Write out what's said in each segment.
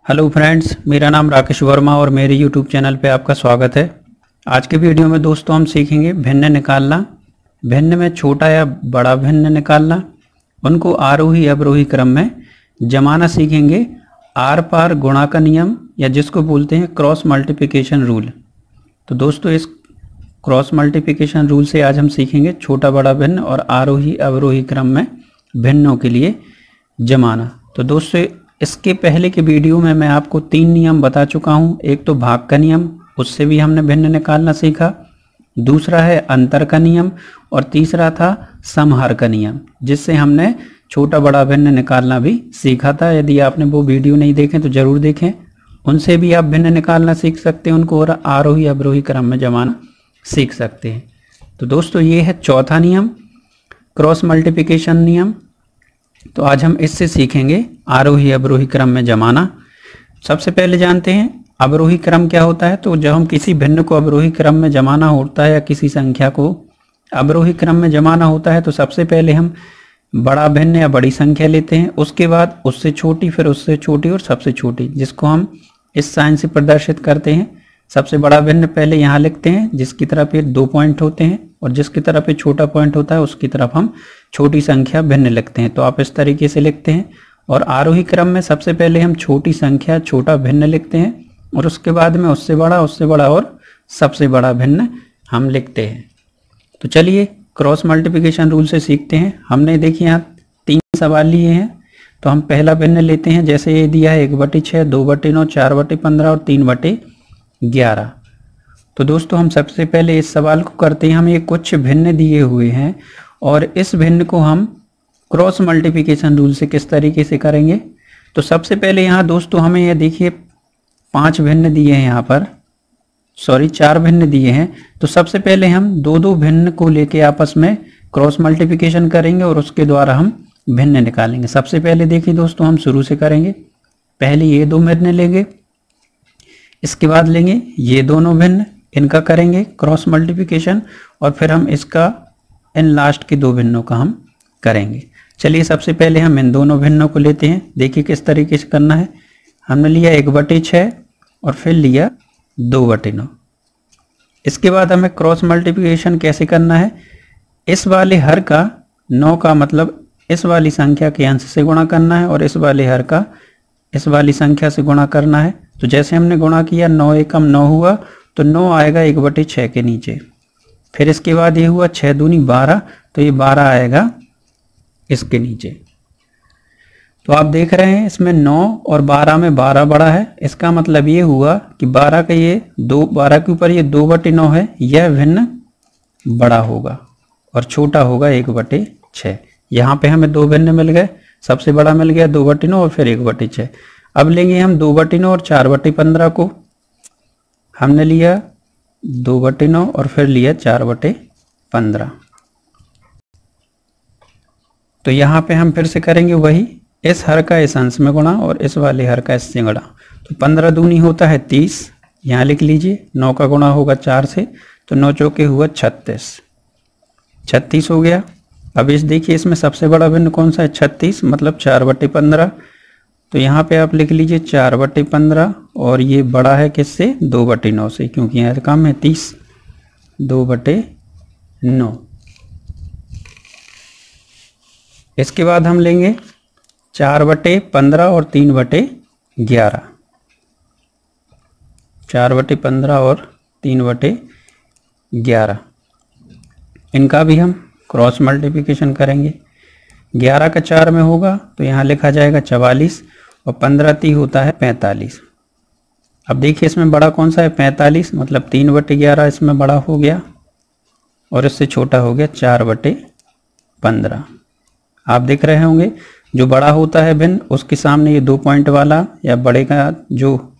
Hello friends, मेरा नाम राकेश वर्मा और मेरे यूट्यूब चैनल पे आपका स्वागत है। आज के वीडियो में दोस्तों हम सीखेंगे भिन्न निकालना, भिन्न में छोटा या बड़ा भिन्न निकालना, उनको आरोही अवरोही क्रम में जमाना सीखेंगे। आर पार गुणा का नियम या जिसको बोलते हैं क्रॉस मल्टीप्लिकेशन रूल। तो दोस्तों इस क्रॉस मल्टीप्लिकेशन रूल से आज हम सीखेंगे छोटा बड़ा भिन्न और आरोही अवरोही क्रम में भिन्नों के लिए जमाना। तो दोस्तों इसके पहले के वीडियो में मैं आपको 3 नियम बता चुका हूं। एक तो भाग का नियम, उससे भी हमने भिन्न निकालना सीखा। दूसरा है अंतर का नियम और तीसरा था समहार का नियम, जिससे हमने छोटा बड़ा भिन्न निकालना भी सीखा था। यदि आपने वो वीडियो नहीं देखे तो जरूर देखें, उनसे भी आप भिन्न निकालना सीख सकते हैं उनको और आरोही अवरोही क्रम में जमाना सीख सकते हैं। तो दोस्तों ये है चौथा नियम, क्रॉस मल्टीप्लिकेशन नियम। तो आज हम इससे सीखेंगे आरोही अवरोही क्रम में जमाना। सबसे पहले जानते हैं अवरोही क्रम क्या होता है। तो जब हम किसी भिन्न को अवरोही क्रम में जमाना होता है या किसी संख्या को अवरोही क्रम में जमाना होता है तो सबसे पहले हम बड़ा भिन्न या बड़ी संख्या लेते हैं, उसके बाद उससे छोटी, फिर उससे छोटी और सबसे छोटी, जिसको हम इस साइन से प्रदर्शित करते हैं। सबसे बड़ा भिन्न पहले यहाँ लिखते हैं जिसकी तरफ ये 2 पॉइंट होते हैं और जिसकी तरफ ये छोटा पॉइंट होता है उसकी तरफ हम छोटी संख्या भिन्न लिखते हैं। तो आप इस तरीके से लिखते हैं। और आरोही क्रम में सबसे पहले हम छोटी संख्या छोटा भिन्न लिखते हैं और उसके बाद में उससे बड़ा और सबसे बड़ा भिन्न हम लिखते हैं। तो चलिए क्रॉस मल्टीप्लिकेशन रूल से सीखते हैं। हमने देखिए यहाँ 3 सवाल लिए हैं। तो हम पहला भिन्न लेते हैं, जैसे ये दिया है 1/6, 2/9, 4/15 और 3/11। तो दोस्तों हम सबसे पहले इस सवाल को करते हैं। हम ये कुछ भिन्न दिए हुए हैं और इस भिन्न को हम क्रॉस मल्टीप्लिकेशन रूल से किस तरीके से करेंगे। तो सबसे पहले यहाँ दोस्तों हमें ये देखिए 5 भिन्न दिए हैं, यहाँ पर 4 भिन्न दिए हैं। तो सबसे पहले हम 2 भिन्न को लेके आपस में क्रॉस मल्टीप्लिकेशन करेंगे और उसके द्वारा हम भिन्न निकालेंगे। सबसे पहले देखिए दोस्तों हम शुरू से करेंगे। पहले ये 2 भिन्न लेंगे, इसके बाद लेंगे ये दोनों भिन्न, इनका करेंगे क्रॉस मल्टीप्लिकेशन और फिर हम इसका इन लास्ट के 2 भिन्नों का हम करेंगे। चलिए सबसे पहले हम इन दोनों भिन्नों को लेते हैं। देखिए किस तरीके से करना है। हमने लिया 1/6 और फिर लिया 2/9। इसके बाद हमें क्रॉस मल्टीप्लिकेशन कैसे करना है। इस वाले हर का 9 का मतलब इस वाली संख्या के अंश से गुणा करना है और इस वाले हर का इस वाली संख्या से गुणा करना है। तो जैसे हमने गुणा किया 9 एकम 9 हुआ तो 9 आएगा 1/6 के नीचे। फिर इसके बाद ये हुआ 6 दूनी 12, तो ये 12 आएगा इसके नीचे। तो आप देख रहे हैं इसमें 9 और 12 में 12 बड़ा है। इसका मतलब ये हुआ कि 12 का ये 12 के ऊपर ये 2/9 है, यह भिन्न बड़ा होगा और छोटा होगा 1/6। यहाँ पे हमें 2 भिन्न मिल गए। सबसे बड़ा मिल गया 2/9 और फिर 1/6। अब लेंगे हम 2/9 और 4/15 को। हमने लिया 2/9 और फिर लिया 4/15। तो यहाँ पे हम फिर से करेंगे वही, इस हर का इस अंश में गुणा और इस वाले हर का इससे गुणा। तो 15 दूनी होता है 30, यहाँ लिख लीजिए। 9 का गुणा होगा 4 से, तो 9 चौके हुआ 36 हो गया। अब इस देखिए इसमें सबसे बड़ा भिन्न कौन सा है, 36 मतलब 4/15। तो यहाँ पे आप लिख लीजिए 4/15 और ये बड़ा है किससे, 2/9 से, क्योंकि यहाँ कम है 30, 2/9। इसके बाद हम लेंगे 4/15 और 3/11। 4/15 और 3/11 इनका भी हम क्रॉस मल्टीप्लिकेशन करेंगे। 11 का 4 में होगा तो यहाँ लिखा जाएगा 44 और 15 ती होता है 45। अब देखिए इसमें बड़ा कौन सा है, 45 मतलब 3/11 इसमें बड़ा हो गया और इससे छोटा हो गया 4/15। आप देख रहे होंगे जो बड़ा होता है भिन्न उसके सामने ये 2 पॉइंट वाला या बड़े का जो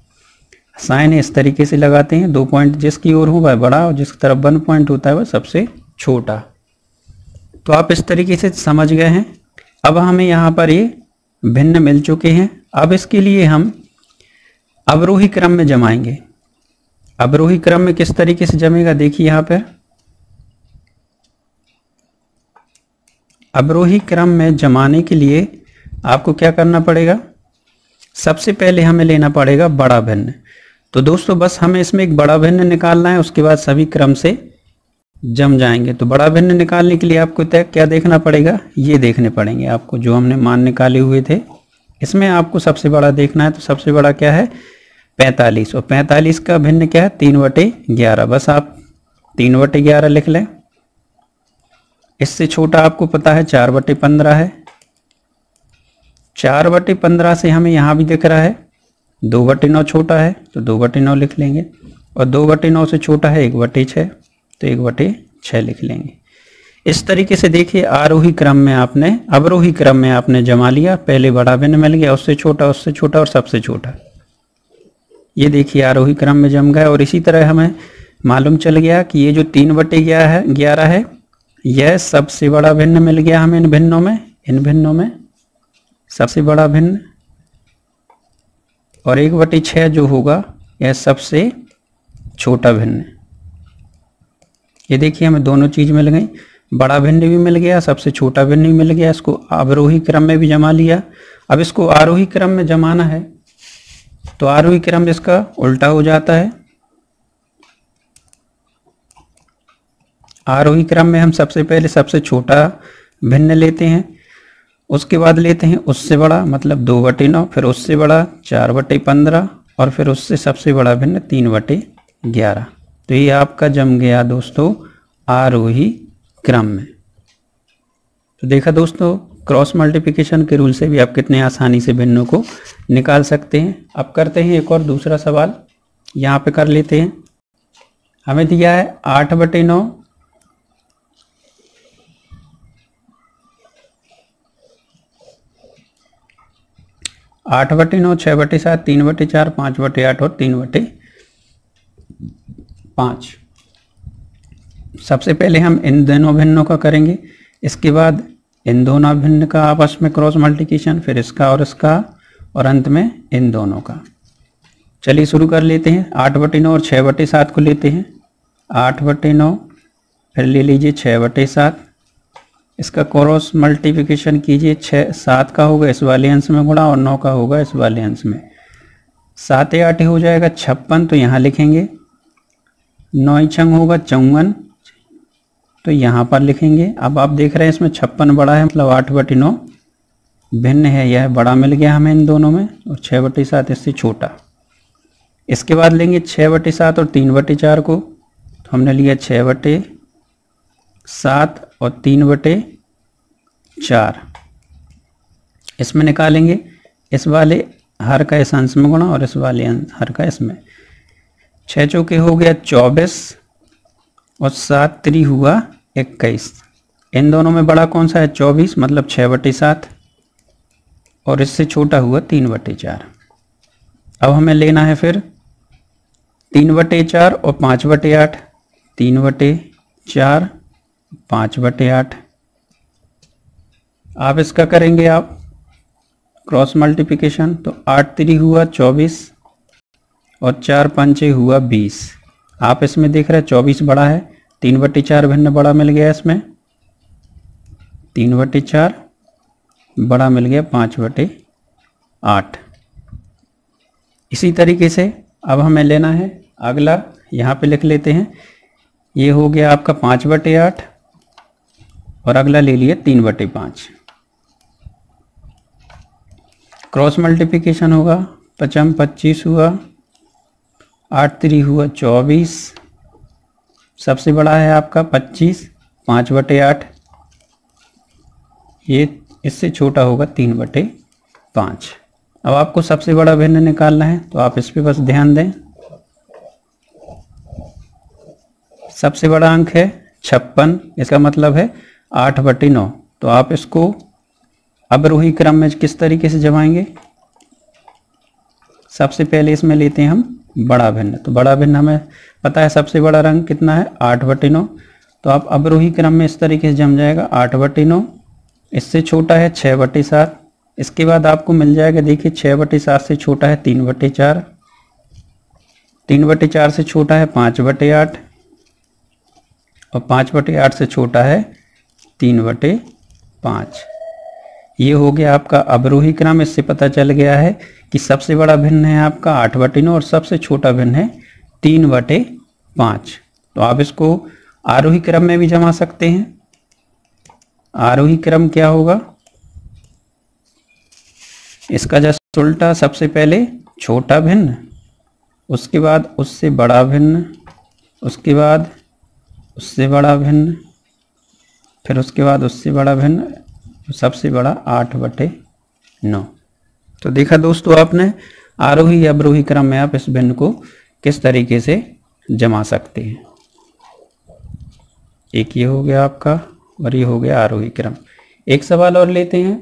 साइन है इस तरीके से लगाते हैं। 2 पॉइंट जिसकी ओर हो वह बड़ा और जिसकी तरफ 1 पॉइंट होता है वह सबसे छोटा। तो आप इस तरीके से समझ गए हैं। अब हमें यहाँ पर ये भिन्न मिल चुके हैं। अब इसके लिए हम अवरोही क्रम में जमाएंगे। अवरोही क्रम में किस तरीके से जमेगा, देखिए यहाँ पर अवरोही क्रम में जमाने के लिए आपको क्या करना पड़ेगा। सबसे पहले हमें लेना पड़ेगा बड़ा भिन्न। तो दोस्तों बस हमें इसमें एक बड़ा भिन्न निकालना है, उसके बाद सभी क्रम से जम जाएंगे। तो बड़ा भिन्न निकालने के लिए आपको क्या देखना पड़ेगा, ये देखने पड़ेंगे आपको जो हमने मान निकाले हुए थे। इसमें आपको सबसे बड़ा देखना है। तो सबसे बड़ा क्या है, 45, और 45 का भिन्न क्या है, 3/11। बस आप 3/11 लिख लें। इससे छोटा आपको पता है 4/15 है। 4/15 से हमें यहाँ भी दिख रहा है 2/9 छोटा है, तो 2/9 लिख लेंगे। और 2/9 से छोटा है 1/6, तो 1/6 लिख लेंगे। इस तरीके से देखिए अवरोही क्रम में आपने जमा लिया। पहले बड़ा भिन्न मिल गया, उससे छोटा और सबसे छोटा। ये देखिए आरोही क्रम में जम गया। और इसी तरह हमें मालूम चल गया कि ये जो 3/11 है यह सबसे बड़ा भिन्न मिल गया हमें इन भिन्नों में सबसे बड़ा भिन्न। और 1/6 जो होगा यह सबसे छोटा भिन्न। ये देखिए हमें दोनों चीज मिल गई, बड़ा भिन्न भी मिल गया, सबसे छोटा भिन्न भी मिल गया। इसको अवरोही क्रम में भी जमा लिया। अब इसको आरोही क्रम में जमाना है, तो आरोही क्रम इसका उल्टा हो जाता है। आरोही क्रम में हम सबसे पहले सबसे छोटा भिन्न लेते हैं, उसके बाद लेते हैं उससे बड़ा मतलब 2/9, फिर उससे बड़ा 4/15 और फिर उससे सबसे बड़ा भिन्न 3/11। तो ये आपका जम गया दोस्तों आरोही क्रम में। तो देखा दोस्तों क्रॉस मल्टीप्लिकेशन के रूल से भी आप कितने आसानी से भिन्नों को निकाल सकते हैं। अब करते हैं एक और दूसरा सवाल, यहाँ पे कर लेते हैं। हमें दिया है 8/9 8/9 6/7 3/4 5/8 और 3/5। सबसे पहले हम इन दोनों भिन्नों का करेंगे, इसके बाद इन दोनों भिन्न का आपस में क्रॉस मल्टीप्लिकेशन, फिर इसका और अंत में इन दोनों का। चलिए शुरू कर लेते हैं। 8/9 और 6/7 को लेते हैं। 8/9 फिर ले लीजिए 6/7, इसका क्रॉस मल्टीप्लिकेशन कीजिए। 7 का होगा इस वाले अंश में गुणा और 9 का होगा इस वाले अंश में। 7 8 हो जाएगा 56, तो यहाँ लिखेंगे। 9 छंग होगा 54, तो यहाँ पर लिखेंगे। अब आप देख रहे हैं इसमें 56 बड़ा है, मतलब 8/9 भिन्न है, यह बड़ा मिल गया हमें इन दोनों में, और 6/7 इससे छोटा। इसके बाद लेंगे 6/7 और 3/4 को। तो हमने लिया 6/7 और 3/4। इसमें निकालेंगे इस वाले हर का इस अंश में गुणा और इस वाले हर का इसमें। 6 चौके हो गया 24 और 7 3 हुआ 21। इन दोनों में बड़ा कौन सा है 24, मतलब 6/7, और इससे छोटा हुआ 3/4। अब हमें लेना है फिर 3/4 और 5/8। 3/4 5/8। आप इसका करेंगे आप क्रॉस मल्टीप्लिकेशन, तो 8 3 हुआ 24 और 4 5 हुआ 20। आप इसमें देख रहे हैं 24 बड़ा है, 3/4 भिन्न बड़ा मिल गया इसमें। 3/4 बड़ा मिल गया 5/8। इसी तरीके से अब हमें लेना है अगला, यहाँ पे लिख लेते हैं। ये हो गया आपका 5/8 और अगला ले लिए 3/5। क्रॉस मल्टीप्लिकेशन होगा, 5 25 हुआ, 8 3 हुआ 24, सबसे बड़ा है आपका 25, 5/8, ये इससे छोटा होगा 3/5। अब आपको सबसे बड़ा भिन्न निकालना है, तो आप इस पे बस ध्यान दें। सबसे बड़ा अंक है 56, इसका मतलब है 8/9। तो आप इसको अवरोही क्रम में किस तरीके से जमाएंगे, सबसे पहले इसमें लेते हैं हम बड़ा भिन्न। तो बड़ा भिन्न हमें पता है सबसे बड़ा अंक कितना है 8/9, तो आप अवरोही क्रम में इस तरीके से जम जाएगा। 8/9 इससे छोटा है 6/7, इसके बाद आपको मिल जाएगा, देखिए 6/7 से छोटा है 3/4, 3/4 से छोटा है 5/8 और 5/8 से छोटा है 3/5। ये हो गया आपका अवरोही क्रम। इससे पता चल गया है कि सबसे बड़ा भिन्न है आपका 8/9 और सबसे छोटा भिन्न है 3/5। तो आप इसको आरोही क्रम में भी जमा सकते हैं। आरोही क्रम क्या होगा, इसका जस्ट उल्टा, सबसे पहले छोटा भिन्न, उसके बाद उससे बड़ा भिन्न, उसके बाद उससे बड़ा भिन्न, फिर उसके बाद उससे बड़ा भिन्न, सबसे बड़ा 8/9। तो देखा दोस्तों आपने, आरोही अवरोही क्रम में आप इस भिन्न को किस तरीके से जमा सकते हैं। एक ये हो गया आपका और ये हो गया आरोही क्रम। एक सवाल और लेते हैं,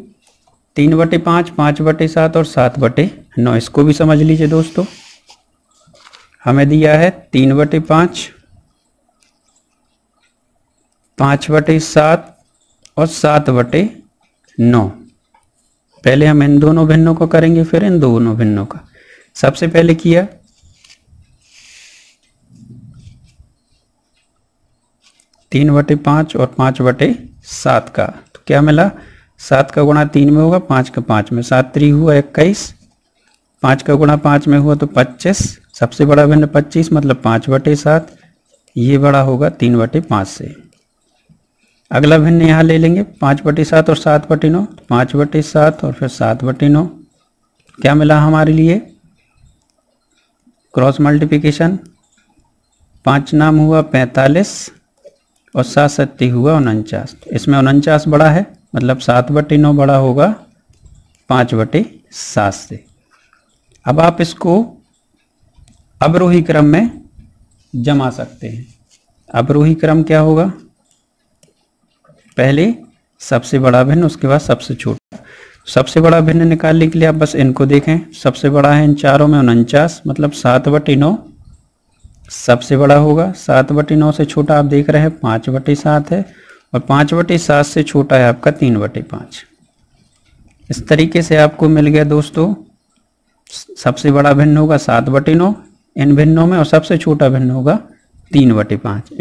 3/5, 5/7 और 7/9। इसको भी समझ लीजिए दोस्तों। हमें दिया है 3/5, 5/7 और 7/9। पहले हम इन दोनों भिन्नों को करेंगे, फिर इन दोनों भिन्नों का। सबसे पहले किया 3/5 और 5/7 का, तो क्या मिला, 7 का गुणा 3 में होगा, 5 का 5 में, 7 3 हुआ 21, 5 का गुणा 5 में हुआ तो 25, सबसे बड़ा भिन्न 25 मतलब 5/7, ये बड़ा होगा 3/5 से। अगला भिन्न यहाँ ले लेंगे 5/7 और 7/9, 5/7 और फिर 7/9। क्या मिला हमारे लिए, क्रॉस मल्टीप्लिकेशन, 5 नाम हुआ 45 और 7 7 हुआ 49। इसमें 49 बड़ा है मतलब 7/9 बड़ा होगा 5/7 से। अब आप इसको अवरोही क्रम में जमा सकते हैं। अवरोही क्रम क्या होगा, पहले सबसे बड़ा भिन्न, उसके बाद सबसे छोटा। सबसे बड़ा भिन्न निकालने के लिए आप बस इनको देखें, सबसे बड़ा है इन चारों में 49 मतलब 7/9 सबसे बड़ा होगा। 7/9 से छोटा आप देख रहे हैं 5/7 है, और 5/7 से छोटा है आपका 3/5। इस तरीके से आपको मिल गया दोस्तों, सबसे बड़ा भिन्न होगा 7/9 इन भिन्नों में, और सबसे छोटा भिन्न होगा 3/5।